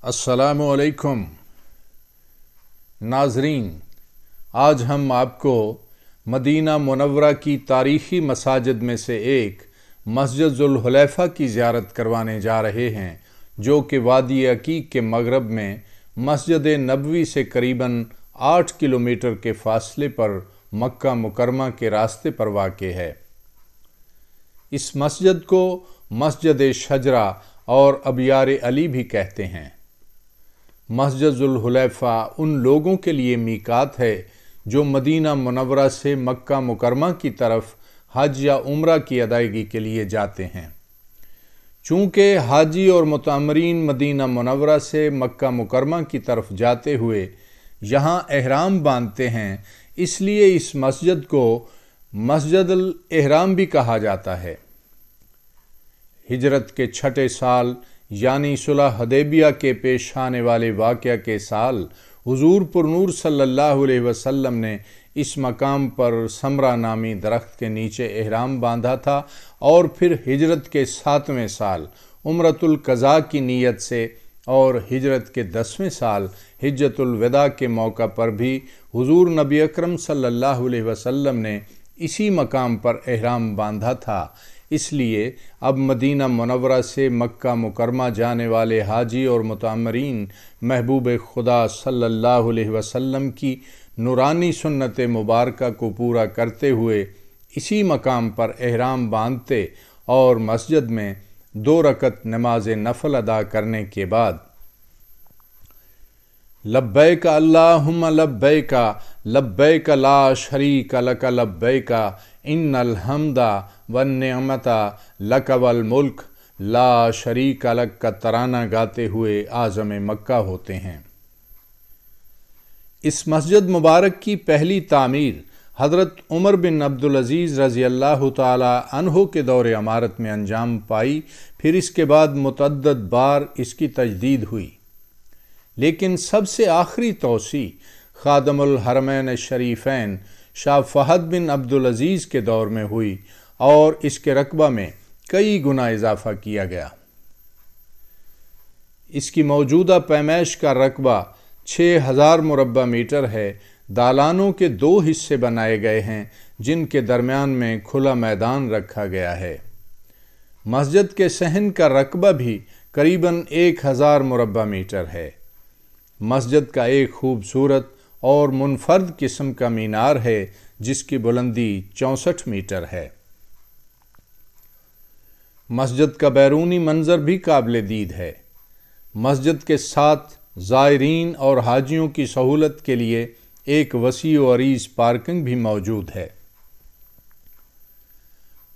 अस्सलामु अलैकुम नाज़रीन, आज हम आपको मदीना मुनव्वरा की तारीख़ी मसाजिद में से एक मस्जिद ज़ुल हुलैफ़ा की ज़ियारत करवाने जा रहे हैं, जो कि वादी अकीक़ के मग़रब में मस्जिद नबवी से करीबन 8 किलोमीटर के फ़ासले पर मक्का मुकरमा के रास्ते पर वाक़े है। इस मस्जिद को मस्जिद शजरा और अबियार अली भी कहते हैं। मस्जिद ज़ुल हुलैफ़ा उन लोगों के लिए मीकात है जो मदीना मुनव्वरा से मक्का मुकरमा की तरफ हज या उम्रा की अदायगी के लिए जाते हैं। चूँकि हाजी और मुतामरीन मदीना मुनव्वरा से मक्का मुकरमा की तरफ जाते हुए यहाँ एहराम बांधते हैं, इसलिए इस मस्जिद को मस्जिदुल एहराम भी कहा जाता है। हिजरत के छठे साल यानी सुलह हदैबिया के पेश आने वाले वाक़या के साल हुज़ूर पुरनूर सल्लल्लाहु अलैहि वसल्लम ने इस मकाम पर समरा नामी दरख्त के नीचे एहराम बांधा था और फिर हिजरत के 7वें साल उम्रतुल क़ज़ा की नीयत से और हिजरत के 10वें साल हिज्जतुल विदा के मौका पर भी हुज़ूर नबी अकरम सल्लल्लाहु अलैहि वसल्लम ने इसी मकाम पर एहराम बांधा था। इसलिए अब मदीना मुनव्वरा से मक्का मुकरमा जाने वाले हाजी और मुतामरीन महबूब खुदा सल्लल्लाहु अलैहि वसल्लम की नूरानी सुन्नत मुबारका को पूरा करते हुए इसी मकाम पर एहराम बांधते और मस्जिद में 2 रकत नमाज नफल अदा करने के बाद लब्बैक अल्लाहुम्मा लब्बैक लब्बैक ला शरीक लक लब्बैक इन्नल हम्दा वन निअमता लक वल मुल्क ला शरीक लक का तराना गाते हुए आज़म मक्का होते हैं। इस मस्जिद मुबारक की पहली तामीर हज़रत उमर बिन अब्दुल अज़ीज़ रज़ी अल्लाह ताला अन्हो के दौर अमारत में अंजाम पाई। फिर इसके बाद मुतअद्दिद बार इसकी तजदीद हुई, लेकिन सबसे आखिरी तौसी खादमुल हरमैन शरीफैन शाह फ़हद बिन अब्दुल अज़ीज़ के दौर में हुई और इसके रकबा में कई गुना इजाफ़ा किया गया। इसकी मौजूदा पैमाइश का रकबा 6000 मुरब्बा मीटर है। दालानों के 2 हिस्से बनाए गए हैं, जिनके दरमियान में खुला मैदान रखा गया है। मस्जिद के सहन का रकबा भी करीबन 1000 मुरब्बा मीटर है। मस्जिद का एक खूबसूरत और मुनफर्द किस्म का मीनार है, जिसकी बुलंदी 64 मीटर है। मस्जिद का बैरूनी मंजर भी काबिल दीद है। मस्जिद के साथ ज़ायरीन और हाजियों की सहूलत के लिए एक वसी व अरीज़ पार्किंग भी मौजूद है।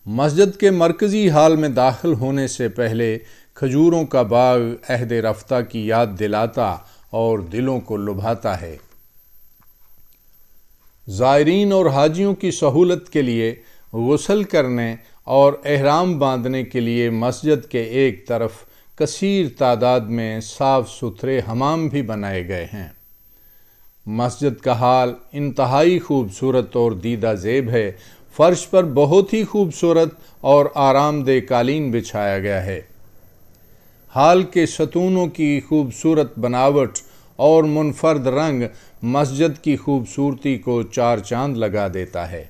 मस्जिद के मरकज़ी हाल में दाखिल होने से पहले खजूरों का बाग अहद रफ्ता की याद दिलाता और दिलों को लुभाता है। ज़ायरीन और हाजियों की सहूलत के लिए गुस्ल करने और एहराम बांधने के लिए मस्जिद के एक तरफ कसीर तादाद में साफ़ सुथरे हमाम भी बनाए गए हैं। मस्जिद का हाल इंतहाई खूबसूरत और दीदा ज़ेब है। फ़र्श पर बहुत ही खूबसूरत और आरामदेह कालीन बिछाया गया है। हाल के सतूनों की खूबसूरत बनावट और मुनफर्द रंग मस्जिद की खूबसूरती को 4 चांद लगा देता है।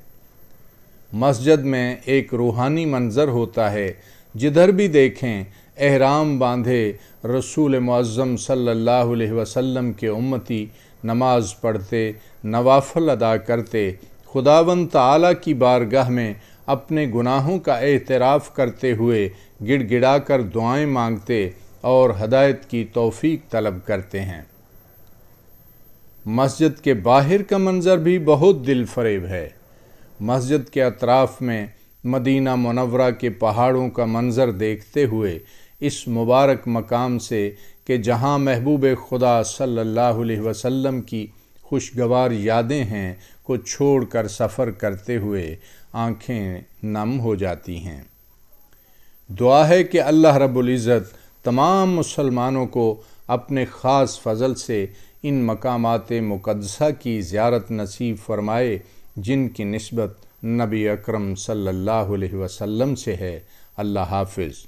मस्जिद में एक रूहानी मंज़र होता है। जिधर भी देखें एहराम बांधे रसूल मुअज़्ज़म सल्लल्लाहु अलैहि वसल्लम के उम्मती नमाज पढ़ते, नवाफिल अदा करते, खुदावंद ताला की बारगाह में अपने गुनाहों का एतराफ़ करते हुए गिड़गिड़ा कर दुआएं मांगते और हदायत की तौफ़ीक तलब करते हैं। मस्जिद के बाहर का मंज़र भी बहुत दिल फरेब है। मस्जिद के अतराफ़ में मदीना मुनव्वरा के पहाड़ों का मंज़र देखते हुए इस मुबारक मकाम से कि जहाँ महबूब खुदा सल्लल्लाहु अलैहि वसल्लम की खुशगवार यादें हैं को छोड़कर सफ़र करते हुए आँखें नम हो जाती हैं। दुआ है कि अल्लाह रब्बुल इज़्ज़त तमाम मुसलमानों को अपने ख़ास फ़ज़ल से इन मकामात मुक़द्दसा की ज़ियारत नसीब फ़रमाए, जिनकी निस्बत नबी अकरम सल्लल्लाहु अलैहि वसल्लम से है। अल्लाह हाफ़िज़।